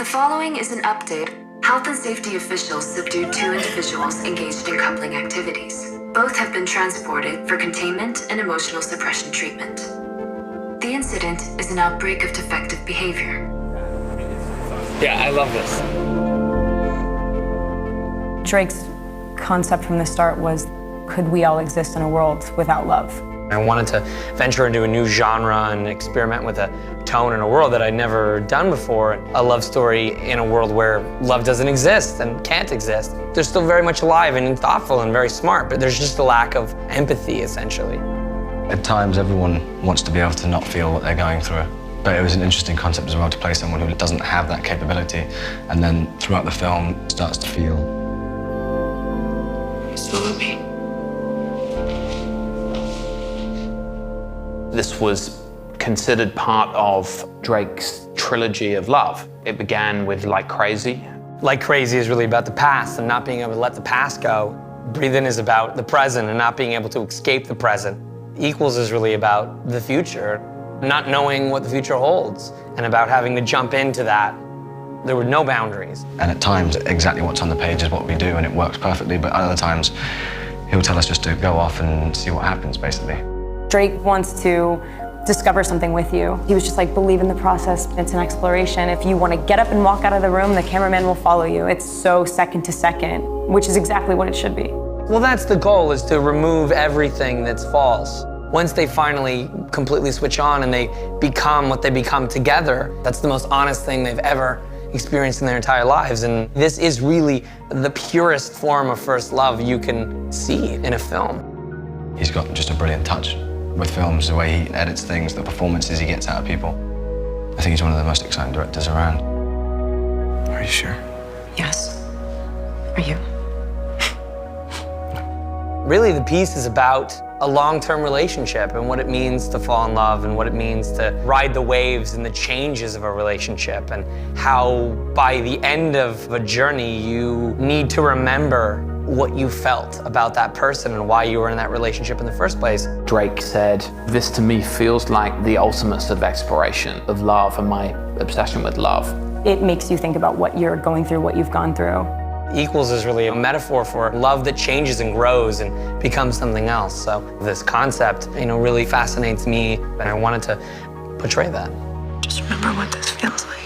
following is an update. Health and safety officials subdued 2 individuals engaged in coupling activities. Both have been transported for containment and emotional suppression treatment. The incident is an outbreak of defective behavior. Yeah, I love this. Drake's concept from the start was, could we all exist in a world without love? I wanted to venture into a new genre and experiment with a tone in a world that I'd never done before. A love story in a world where love doesn't exist and can't exist. They're still very much alive and thoughtful and very smart, but there's just a lack of empathy, essentially. At times, everyone wants to be able to not feel what they're going through. But it was an interesting concept as well to play someone who doesn't have that capability, and then throughout the film starts to feel. You still love me? This was considered part of Drake's trilogy of love. It began with Like Crazy. Like Crazy is really about the past and not being able to let the past go. Breathe In is about the present and not being able to escape the present. Equals is really about the future, not knowing what the future holds, and about having to jump into that. There were no boundaries. And at times, exactly what's on the page is what we do, and it works perfectly, but other times, he'll tell us just to go off and see what happens, basically. Drake wants to discover something with you. He was just like, believe in the process. It's an exploration. If you want to get up and walk out of the room, the cameraman will follow you. It's so second to second, which is exactly what it should be. Well, that's the goal, is to remove everything that's false. Once they finally completely switch on and they become what they become together, that's the most honest thing they've ever experienced in their entire lives. And this is really the purest form of first love you can see in a film. He's got just a brilliant touch with films, the way he edits things, the performances he gets out of people. I think he's one of the most exciting directors around. Are you sure? Yes. Are you? Really, the piece is about a long-term relationship and what it means to fall in love and what it means to ride the waves and the changes of a relationship, and how by the end of a journey you need to remember what you felt about that person and why you were in that relationship in the first place. Drake said, "This to me feels like the ultimate sort of exploration of love and my obsession with love." It makes you think about what you're going through, what you've gone through. Equals is really a metaphor for love that changes and grows and becomes something else. So this concept, really fascinates me, and I wanted to portray that. Just remember what this feels like.